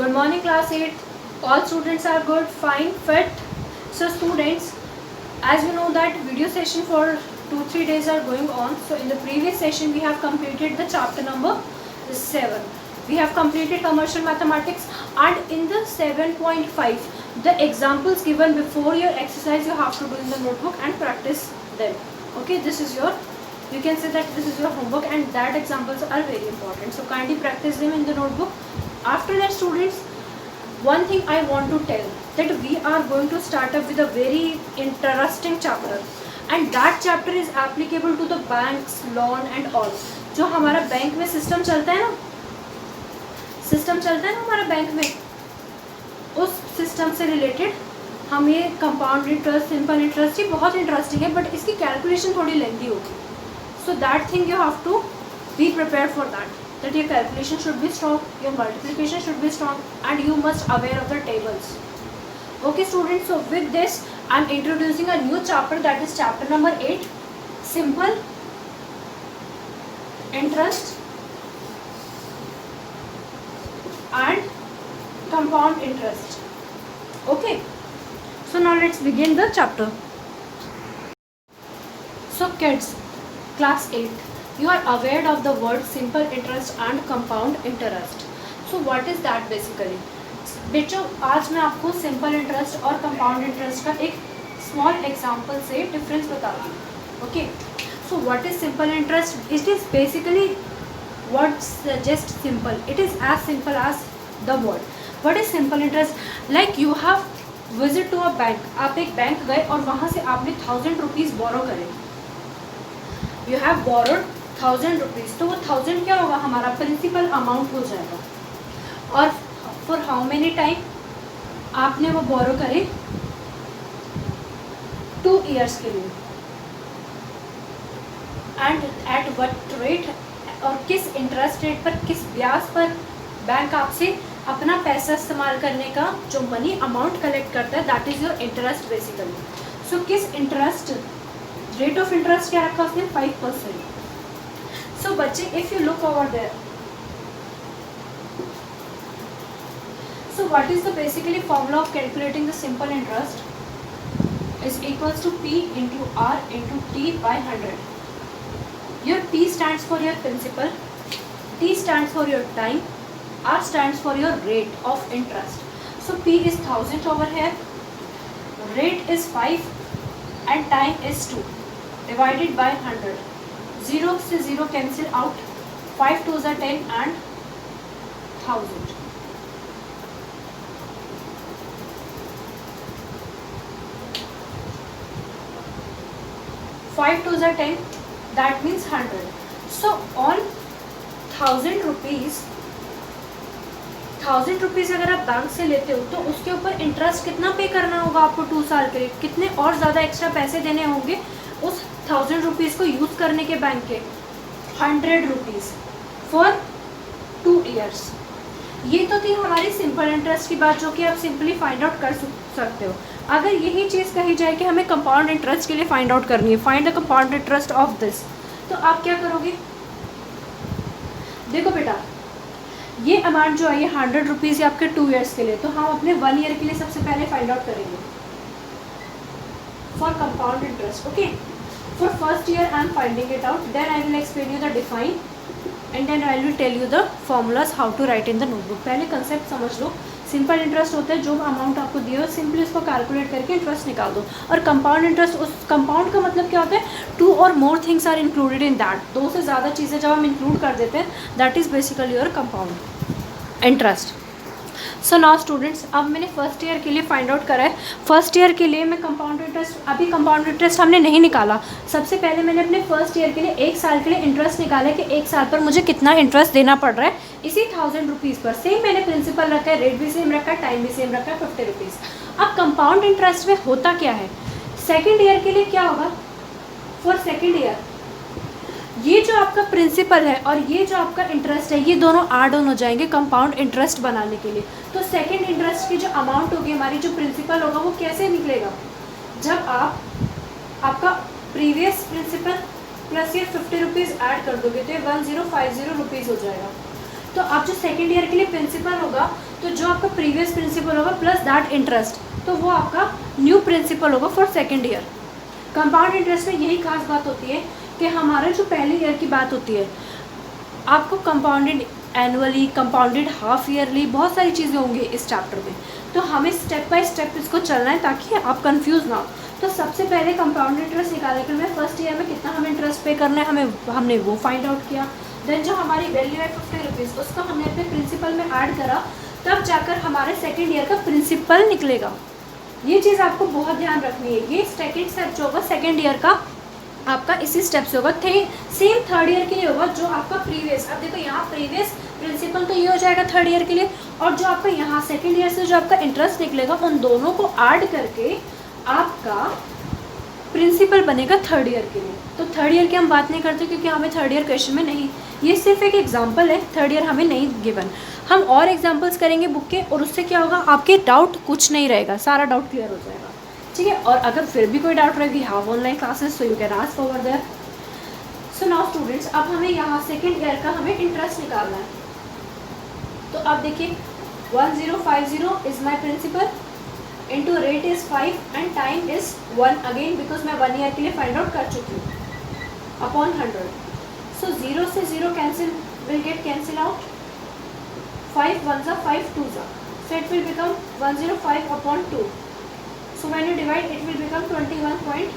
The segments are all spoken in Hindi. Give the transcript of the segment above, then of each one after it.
Good morning class 8. All students are good, fine, fit. So students, as you know that video session for 2-3 days are going on. So in the previous session we have completed the chapter number 7. We have completed commercial mathematics, and in the 7.5 the examples given before your exercise you have to do in the notebook and practice them. Okay, this is your, you can say that this is your homework, and that examples are very important. So kindly practice them in the notebook. After that students, one thing I want to tell that we are going to start up with a very interesting chapter, and that chapter is applicable to the banks, loan and all. जो हमारा बैंक में सिस्टम चलता है ना, हमारा बैंक में, उस सिस्टम से रिलेटेड हम ये कंपाउंड इंटरेस्ट, सिंपल इंटरेस्ट, ये बहुत इंटरेस्टिंग है, बट इसकी कैलकुलेशन थोड़ी लेंथी होगी. So that thing you have to be prepared for that. That your calculation should be strong, your multiplication should be strong, and you must aware of the tables. Okay students, so with this I am introducing a new chapter, that is chapter number 8, simple interest and compound interest. Okay, so now let's begin the chapter. So kids, class 8, you are aware of the word simple interest and compound interest. So what is that basically? बच्चों, आज मैं आपको सिंपल इंटरेस्ट और कंपाउंड इंटरेस्ट का एक स्मॉल एग्जांपल से डिफरेंस बताऊंगी. Okay, so what is simple interest? It is basically words just simple. It is as simple as the word. What is simple interest? Like you have visit to a bank. आप एक बैंक गए और वहाँ से आपने 1000 रुपीज़ बोरो करे. यू हैव बोरोड 1000 रुपीज़, तो वो 1000 क्या होगा, हमारा प्रिंसिपल अमाउंट हो जाएगा. और फॉर हाउ मेनी टाइम आपने वो बोरो करे? 2 ईयर्स के लिए. एंड एट व्हाट रेट, और किस इंटरेस्ट रेट पर, किस ब्याज पर बैंक आपसे अपना पैसा इस्तेमाल करने का जो मनी अमाउंट कलेक्ट करता है, that is your interest basically. So किस इंटरेस्ट रेट ऑफ इंटरेस्ट क्या रखा उसने? 5%. So बच्चे, if you look over there, so what is the basically formula of calculating the simple interest? Is equals to P into R into T by 100. Your P stands for your principal, T stands for your time, R stands for your rate of interest. So P is 1000 over here, rate is 5 and time is 2 divided by 100. 0 से 0 cancel out, 5 2s are 10 and 1000. Five 2s are 10, that means 100. So on 1000 rupees, 1000 rupees अगर आप बैंक से लेते हो तो उसके ऊपर इंटरेस्ट कितना पे करना होगा आपको 2 साल के लिए? कितने और ज़्यादा एक्स्ट्रा पैसे देने होंगे उस 1000 रुपीज़ को यूज़ करने के बैंक के? 100 रुपीज़ फॉर 2 ईयर्स. ये तो थी हमारी सिंपल इंटरेस्ट की बात, जो कि आप सिंपली फाइंड आउट कर सकते हो. अगर यही चीज़ कही जाए कि हमें कंपाउंड इंटरेस्ट के लिए फाइंड आउट करनी है, find the compound interest of this, तो आप क्या करोगे? देखो बेटा, ये अमाउंट जो है ये 100 रुपीज़ है आपके 2 ईयर्स के लिए, तो हम अपने 1 ईयर के लिए सबसे पहले फाइंड आउट करेंगे for compound interest. Okay, for first year I am finding it out, then I will explain you the define and then I will tell you the formulas how to write in the notebook. पहले कंसेप्ट समझ लो. सिंपल इंटरेस्ट होता है जो अमाउंट आपको दिए हो सिंपली उसको कैलकुलेट करके इंटरेस्ट निकाल दो. और कंपाउंड इंटरेस्ट, उस कंपाउंड का मतलब क्या होता है? 2 और more things are included in that. 2 से ज़्यादा चीज़ें जब हम इंक्लूड कर देते हैं, that is basically your compound interest. So now students, अब मैंने फर्स्ट ईयर के लिए फाइंड आउट करा है. फर्स्ट ईयर के लिए मैं कंपाउंड इंटरेस्ट, अभी कंपाउंड इंटरेस्ट हमने नहीं निकाला. सबसे पहले मैंने अपने फर्स्ट ईयर के लिए 1 साल के लिए इंटरेस्ट निकाला कि 1 साल पर मुझे कितना इंटरेस्ट देना पड़ रहा है इसी 1000 रुपीज़ पर. सेम मैंने प्रिंसिपल रखा है, रेट भी सेम रखा है, टाइम भी सेम रखा है, 50 रुपीज़. अब कंपाउंड इंटरेस्ट में होता क्या है? सेकेंड ईयर के लिए क्या होगा? फॉर सेकेंड ईयर ये जो आपका प्रिंसिपल है और ये जो आपका इंटरेस्ट है, ये दोनों ऐड ऑन हो जाएंगे कंपाउंड इंटरेस्ट बनाने के लिए. तो सेकंड इंटरेस्ट की जो अमाउंट होगी, हमारी जो प्रिंसिपल होगा, वो कैसे निकलेगा? जब आपका प्रीवियस प्रिंसिपल प्लस ये 50 रुपीज़ ऐड कर दोगे तो ये 1050 रुपीज़ हो जाएगा. तो आप जो सेकेंड ईयर के लिए प्रिंसिपल होगा तो जो आपका प्रीवियस प्रिंसिपल होगा प्लस दैट इंटरेस्ट, तो वो आपका न्यू प्रिंसिपल होगा for second year. Compound interest में यही खास बात होती है कि हमारा जो पहले ईयर की बात होती है, आपको compounded annually, compounded half yearly, बहुत सारी चीज़ें होंगी इस चैप्टर में, तो हमें स्टेप बाय स्टेप इसको चलना है ताकि आप कंफ्यूज ना हो। तो सबसे पहले कंपाउंड इंटरेस्ट निकालने के लिए फर्स्ट ईयर में कितना हमें इंटरेस्ट पे करना है हमने वो फाइंड आउट किया। देन जो हमारी वैल्यू है 50 रुपीज़, उसको हमने अपने प्रिंसिपल में ऐड करा, तब जाकर हमारे सेकेंड ईयर का प्रिंसिपल निकलेगा। ये चीज़ आपको बहुत ध्यान रखनी है। ये सेकेंड स्टेप जो होगा सेकेंड ईयर का आपका इसी स्टेप से होगा। सेम थर्ड ईयर के लिए होगा जो आपका प्रीवियस, अब देखो यहाँ प्रीवियस प्रिंसिपल तो ये हो जाएगा थर्ड ईयर के लिए, और जो आपका यहाँ सेकेंड ईयर से जो आपका इंटरेस्ट निकलेगा उन दोनों को ऐड करके आपका प्रिंसिपल बनेगा थर्ड ईयर के लिए। तो थर्ड ईयर की हम बात नहीं करते क्योंकि हमें थर्ड ईयर क्वेश्चन में नहीं, ये सिर्फ एक एग्जाम्पल है, थर्ड ईयर हमें नहीं गिवन। हम और एग्जाम्पल्स करेंगे बुक के, और उससे क्या होगा, आपके डाउट कुछ नहीं रहेगा, सारा डाउट क्लियर हो जाएगा, ठीक है। और अगर फिर भी कोई डाउट रहेगी, have online classes, so you can ask over there. So now students, अब हमें यहाँ सेकेंड ईयर का हमें इंटरेस्ट निकालना है। तो अब देखिए 1050 is my principal, into rate is 5 and time is 1 again, because मैं 1 ईयर के लिए फाइंड आउट कर चुकी हूँ, अपॉन 100। सो 0 से 0 cancel, will get cancel out, 5 1 जा 5 2 जा, so it will become 105 upon 2. So when you divide, it will become 52.5.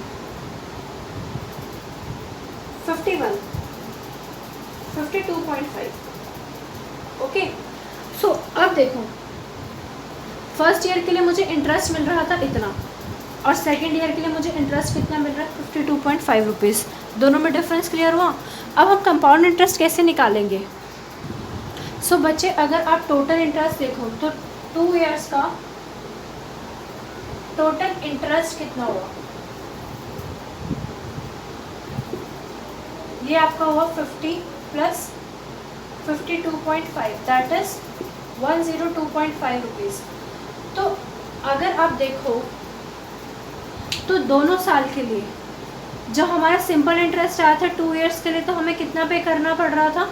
Okay, सो अब देखो फर्स्ट ईयर के लिए मुझे इंटरेस्ट मिल रहा था इतना, और सेकेंड ईयर के लिए मुझे इंटरेस्ट कितना मिल रहा है 52.5 रुपीज़। दोनों में डिफरेंस क्लियर हुआ। अब हम कंपाउंड इंटरेस्ट कैसे निकालेंगे। सो बच्चे, अगर आप टोटल इंटरेस्ट देखो तो 2 ईयर्स का टोटल इंटरेस्ट कितना हुआ, ये आपका हुआ 50 प्लस 52.5, दैट इज 102.5 रुपीज़। तो अगर आप देखो तो दोनों साल के लिए जब हमारा सिंपल इंटरेस्ट आया था 2 ईयर्स के लिए, तो हमें कितना पे करना पड़ रहा था,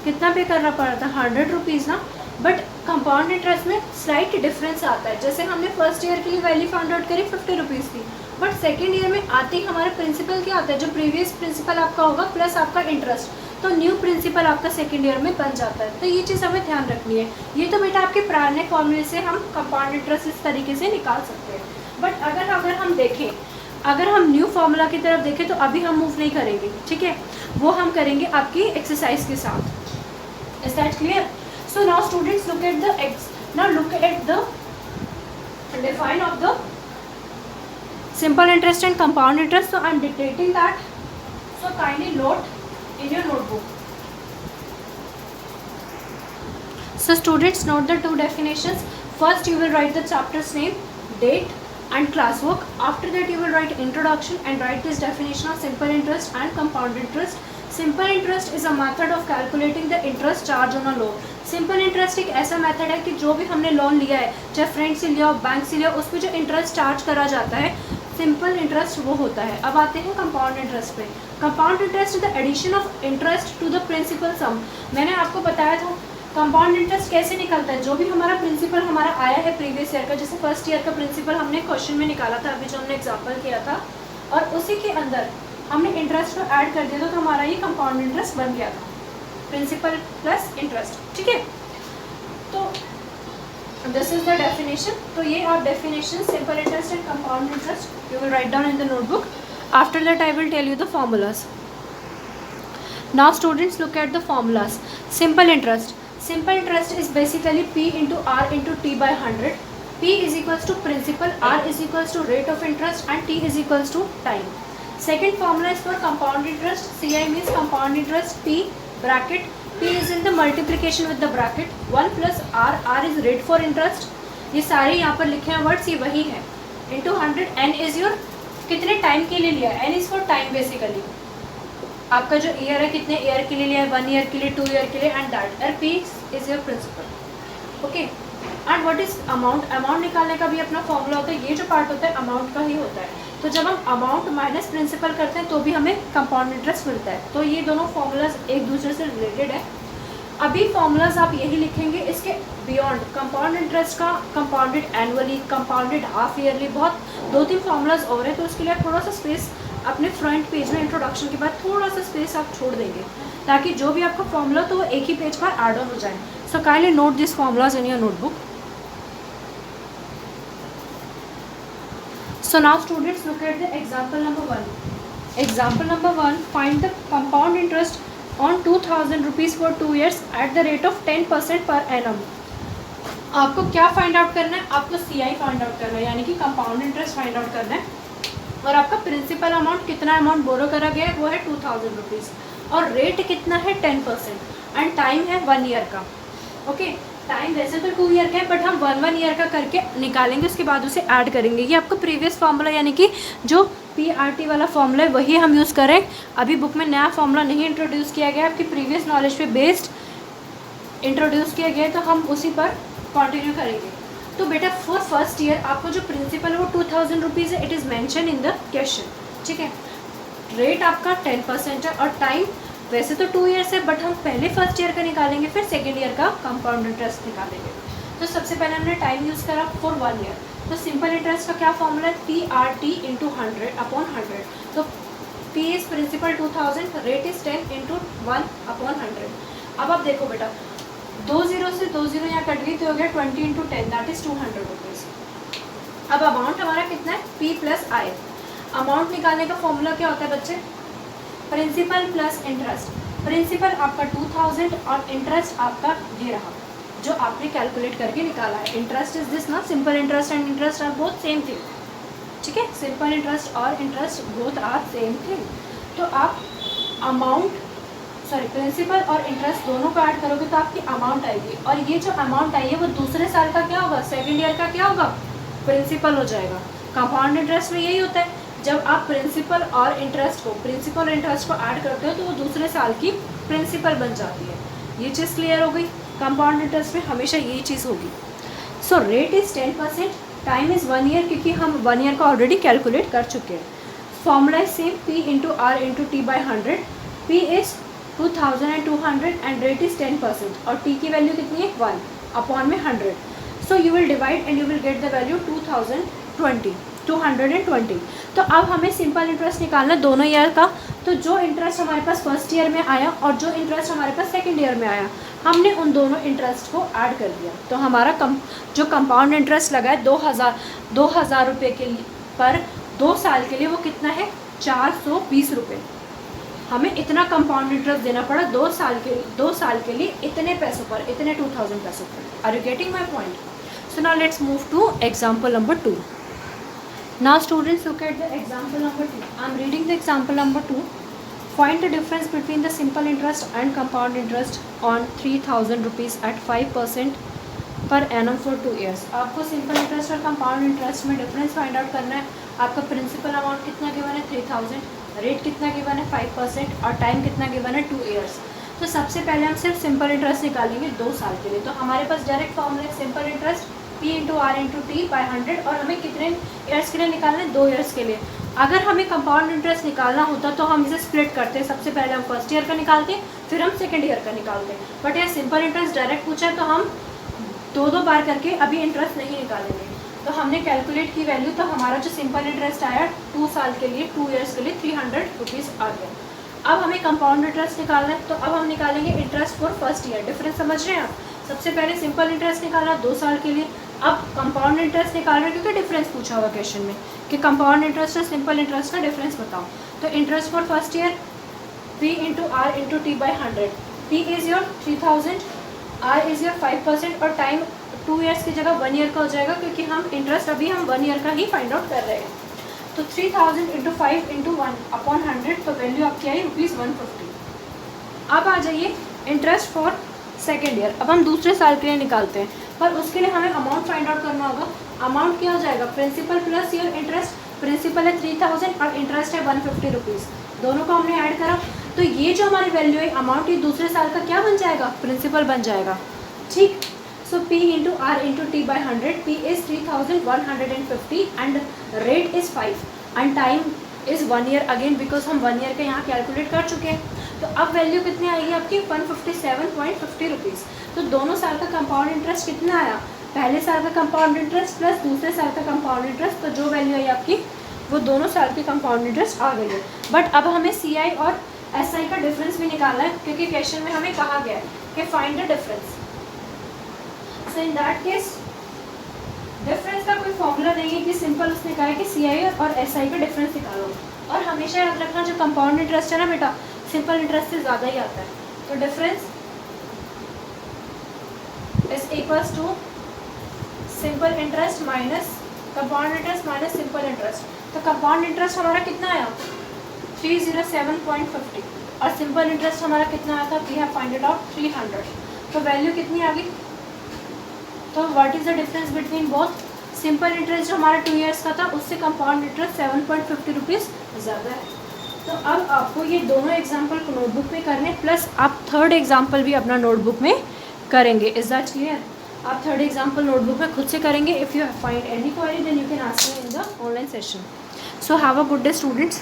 कितना पे करना पड़ रहा था 100 रुपीज़ ना। बट कंपाउंड इंटरेस्ट में स्लाइट डिफरेंस आता है। जैसे हमने फर्स्ट ईयर के लिए वैल्यू फाइंड आउट करी 50 रुपीज़ की, बट सेकेंड ईयर में आते ही हमारा प्रिंसिपल क्या आता है, जो प्रीवियस प्रिंसिपल आपका होगा प्लस आपका इंटरेस्ट, तो न्यू प्रिंसिपल आपका सेकेंड ईयर में बन जाता है। तो ये चीज़ हमें ध्यान रखनी है। ये तो बेटा आपके पुराने फॉर्मूले से हम कंपाउंड इंटरेस्ट इस तरीके से निकाल सकते हैं। बट अगर हम देखें, अगर हम न्यू फार्मूला की तरफ देखें तो अभी हम मूव नहीं करेंगे, ठीक है, वो हम करेंगे आपकी एक्सरसाइज के साथ। Is that clear? So now students look at the define of the simple interest and compound interest. So I am dictating that. So kindly note in your notebook. So students, note the two definitions. First you will write the chapter's name, date and classwork. After that you will write introduction and write this definition of simple interest and compound interest. Simple interest is a method of calculating the interest charge on a loan. Simple interest एक ऐसा मेथड है कि जो भी हमने लोन लिया है, चाहे फ्रेंड से लिया हो, बैंक से लिया, उस पर जो इंटरेस्ट चार्ज करा जाता है, सिंपल इंटरेस्ट वो होता है। अब आते हैं कंपाउंड इंटरेस्ट पे। Compound interest is the addition of interest to the principal sum. मैंने आपको बताया था कंपाउंड इंटरेस्ट कैसे निकलता है। जो भी हमारा प्रिंसिपल हमारा आया है प्रीवियस ईयर का, जैसे फर्स्ट ईयर का प्रिंसिपल हमने क्वेश्चन में निकाला था, अभी जो हमने एग्जाम्पल किया था, और उसी के अंदर हमने इंटरेस्ट को ऐड कर दिया था, तो हमारा ये कंपाउंड इंटरेस्ट बन गया था, प्रिंसिपल प्लस इंटरेस्ट, ठीक है। तो दिस इज द डेफिनेशन। तो ये आप definition simple interest and compound interest you will write down in the notebook. After that I will tell you the formulas. Now students look at the formulas. Simple interest is basically P into R into T by 100. P is equals to principal, R is equals to rate of interest and T is equals to time. Second formula is for compound interest. CI means compound interest, P bracket, P is in the multiplication with the bracket, 1 plus R, R is rate for interest. ये सारे यहाँ पर लिखे हैं वर्ड्स, ये वही है, into 100. N is your कितने टाइम के लिए लिया है, N is for time basically, आपका जो ईयर है कितने ईयर के लिए लिया है, 1 ईयर के लिए, 2 ईयर के लिए, एंड दैट, और P is your principal, okay. And what is amount, amount निकालने का भी अपना फॉर्मूला होता है। ये जो पार्ट होता है अमाउंट का ही होता है। तो जब हम अमाउंट माइनस प्रिंसिपल करते हैं तो भी हमें कंपाउंड इंटरेस्ट मिलता है। तो ये दोनों फॉर्मूलाज एक दूसरे से रिलेटेड है। अभी फॉर्मूलाज आप यही लिखेंगे, इसके बियॉन्ड कंपाउंड इंटरेस्ट का compounded annually, compounded half yearly, बहुत 2-3 फॉर्मूलाज और हैं, तो उसके लिए आप थोड़ा सा स्पेस अपने फ्रंट पेज में इंट्रोडक्शन के बाद थोड़ा सा स्पेस आप छोड़ देंगे, ताकि जो भी आपका फॉर्मूला तो वो एक ही पेज पर ऐड ऑन हो जाए. So kindly note this formulas in your notebook. So now students, look at the example number 1. Example number 1, find the compound interest on 2000 rupees for 2 years at the rate of 10% per annum. आपको क्या फाइंड आउट करना है? आपको CI फाइंड आउट करना है, यानी कि कंपाउंड इंटरेस्ट फाइंड आउट करना है. और आपका प्रिंसिपल अमाउंट, कितना अमाउंट बोरो करा गया है वो है 2000 रुपीज़, और रेट कितना है 10%, एंड टाइम है 1 ईयर का. ओके, टाइम वैसे तो 2 ईयर का है, बट हम 1 ईयर का करके निकालेंगे, उसके बाद उसे ऐड करेंगे. ये आपका प्रीवियस फार्मूला, यानी कि जो PRT वाला फार्मूला है वही हम यूज़ करें. अभी बुक में नया फार्मूला नहीं इंट्रोड्यूस किया गया, आपकी प्रीवियस नॉलेज पे बेस्ड इंट्रोड्यूस किया गया है, तो हम उसी पर कंटिन्यू करेंगे. तो बेटा फॉर फर्स्ट ईयर आपको जो प्रिंसिपल है वो 2000 रुपीज़ है, it is mention in the question. ठीक है, रेट आपका 10% है, और टाइम वैसे तो 2 ईयर्स है, बट हम पहले फर्स्ट ईयर का निकालेंगे, फिर सेकेंड ईयर का कंपाउंड इंटरेस्ट निकालेंगे. तो सबसे पहले हमने टाइम यूज़ करा फॉर 1 ईयर. तो सिंपल इंटरेस्ट का क्या फॉर्मूला है? PRT into 100/100. तो P is principal 2000, rate is 10 into 1/100. अब आप देखो बेटा, 2 0 से 2 0 यहाँ कट गई, तो हो गया 20 इंटू 10, दैट इज़ 200 रुपीज़. अब अमाउंट हमारा कितना है? P plus I. अमाउंट निकालने का फॉर्मूला क्या होता है बच्चे? Principal plus interest. प्रिंसिपल आपका 2000 और इंटरेस्ट आपका ये रहा जो आपने कैलकुलेट करके निकाला है. इंटरेस्ट इज दिस ना, simple interest and interest are both same thing. ठीक है, सिंपल इंटरेस्ट और interest both are same thing. तो आप अमाउंट प्रिंसिपल और इंटरेस्ट दोनों को ऐड करोगे तो आपकी अमाउंट आएगी, और ये जो अमाउंट आई है वो दूसरे साल का क्या होगा? सेकेंड ईयर का क्या होगा? प्रिंसिपल हो जाएगा. कंपाउंड इंटरेस्ट में यही होता है, जब आप प्रिंसिपल और इंटरेस्ट को ऐड करते हो तो वो दूसरे साल की प्रिंसिपल बन जाती है. ये चीज़ क्लियर हो गई. कंपाउंड इंटरेस्ट में हमेशा यही चीज़ होगी. So rate is 10%, time is 1 year, क्योंकि हम 1 ईयर का ऑलरेडी कैलकुलेट कर चुके हैं. Formula is same, P into R into T/100. P is 2200 and rate is 10%, और T की वैल्यू कितनी है? 1/100. So you will divide and you will get the value 220. तो अब हमें सिंपल इंटरेस्ट निकालना है दोनों ईयर का. तो जो इंटरेस्ट हमारे पास फर्स्ट ईयर में आया और जो इंटरेस्ट हमारे पास सेकंड ईयर में आया, हमने उन दोनों इंटरेस्ट को ऐड कर दिया. तो हमारा जो कंपाउंड इंटरेस्ट लगा है 2000 रुपये के लिए पर 2 साल के लिए, वो कितना है? 420 रुपये. हमें इतना कंपाउंड इंटरेस्ट देना पड़ा 2 साल के लिए इतने पैसों पर, इतने 2000 पैसों पर. Are you getting my point? So now let's move to example number 2. Now students, look at the example number 2. I am reading the example number 2. Find the difference between the simple interest and compound interest on 3000 rupees at 5% per annum for 2 years. आपको सिंपल इंटरेस्ट और कंपाउंड इंटरेस्ट में डिफरेंस फाइंड आउट करना है. आपका प्रिंसिपल अमाउंट कितना गिवन है? 3000. रेट कितना गिवन है? 5%, और टाइम कितना गिवन है? 2 ईयर्स. तो सबसे पहले हम सिर्फ सिंपल इंटरेस्ट निकालेंगे 2 साल के लिए. तो हमारे पास डायरेक्ट फॉर्मूला है simple interest P into R into T/100, और हमें कितने ईयर्स के लिए निकालना है? 2 ईयर्स के लिए. अगर हमें कंपाउंड इंटरेस्ट निकालना होता तो हम इसे स्प्लिट करते. सबसे पहले हम फर्स्ट ईयर का निकालते, फिर हम सेकेंड ईयर का निकालते. बट यह सिंपल इंटरेस्ट डायरेक्ट पूछा है, तो हम 2 बार करके अभी इंटरेस्ट नहीं निकालेंगे. तो हमने कैलकुलेट की वैल्यू, तो हमारा जो सिंपल इंटरेस्ट आया 2 साल के लिए, 2 ईयर्स के लिए 300 रुपीज़ आ गया. अब हमें कंपाउंड इंटरेस्ट निकालना है, तो अब हम निकालेंगे interest for first year. Difference समझ रहे हैं आप? सबसे पहले सिंपल इंटरेस्ट निकाला 2 साल के लिए, अब कंपाउंड इंटरेस्ट निकाल रहे हैं क्योंकि डिफरेंस पूछा हुआ क्वेश्चन में कि कंपाउंड इंटरेस्ट और सिंपल इंटरेस्ट का डिफरेंस बताओ. तो interest for first year P into R into T/100. P is your 3000, R is your 5%, और टाइम 2 ईयर्स की जगह 1 ईयर का हो जाएगा, क्योंकि हम इंटरेस्ट अभी हम 1 ईयर का ही फाइंड आउट कर रहे हैं. तो 3000 इंटू 5 इंटू 1/100, तो वैल्यू आपकी आई ₹150. अब आ जाइए इंटरेस्ट फॉर सेकेंड ईयर. अब हम दूसरे साल के लिए निकालते हैं, पर उसके लिए हमें अमाउंट फाइंड आउट करना होगा. अमाउंट क्या हो जाएगा? Principal plus your interest. Principal है 3000 और इंटरेस्ट है 150 रुपीज़. दोनों को हमने ऐड करा, तो ये जो हमारी वैल्यू है अमाउंट, ये दूसरे साल का क्या बन जाएगा? प्रिंसिपल बन जाएगा. ठीक. सो P into R into T/100. P is 3150 and rate is 5 and time is 1 year again, because हम 1 ईयर का यहाँ कैलकुलेट कर चुके हैं. तो अब वैल्यू कितनी आएगी आपकी 157.50 रुपीज़। तो दोनों साल का कंपाउंड इंटरेस्ट कितना आया, पहले साल का कंपाउंड इंटरेस्ट प्लस दूसरे साल का कंपाउंड इंटरेस्ट, तो जो वैल्यू आई आपकी वो दोनों साल की कंपाउंड इंटरेस्ट आ गई है। बट अब हमें CI और SI का डिफरेंस भी निकालना है, क्योंकि क्वेश्चन में हमें कहा गया है कि find the difference. So in that case difference का कोई फॉर्मूला नहीं है कि सिंपल उसने कहा है कि CI और SI का डिफरेंस निकालो। और हमेशा याद रखना जो कंपाउंड इंटरेस्ट है ना बेटा, सिंपल इंटरेस्ट से ज़्यादा ही आता है। तो difference is equals to simple interest minus compound interest minus simple interest. तो कंपाउंड इंटरेस्ट हमारा कितना आया 307.50 और सिंपल इंटरेस्ट हमारा कितना आया था, we have find it out 300। तो वैल्यू कितनी आ गई, तो what is the difference between both, simple interest जो हमारा 2 ईयर्स का था उससे कंपाउंड इंटरेस्ट 7.50 रुपीज़ ज़्यादा है। तो अब आपको ये दोनों एग्जाम्पल को नोटबुक में करने, प्लस आप थर्ड एग्जाम्पल भी अपना नोटबुक में करेंगे। Is that clear? आप थर्ड एग्जाम्पल नोटबुक में खुद से करेंगे। If you find any query then you can ask me in the online session. So have a good day students.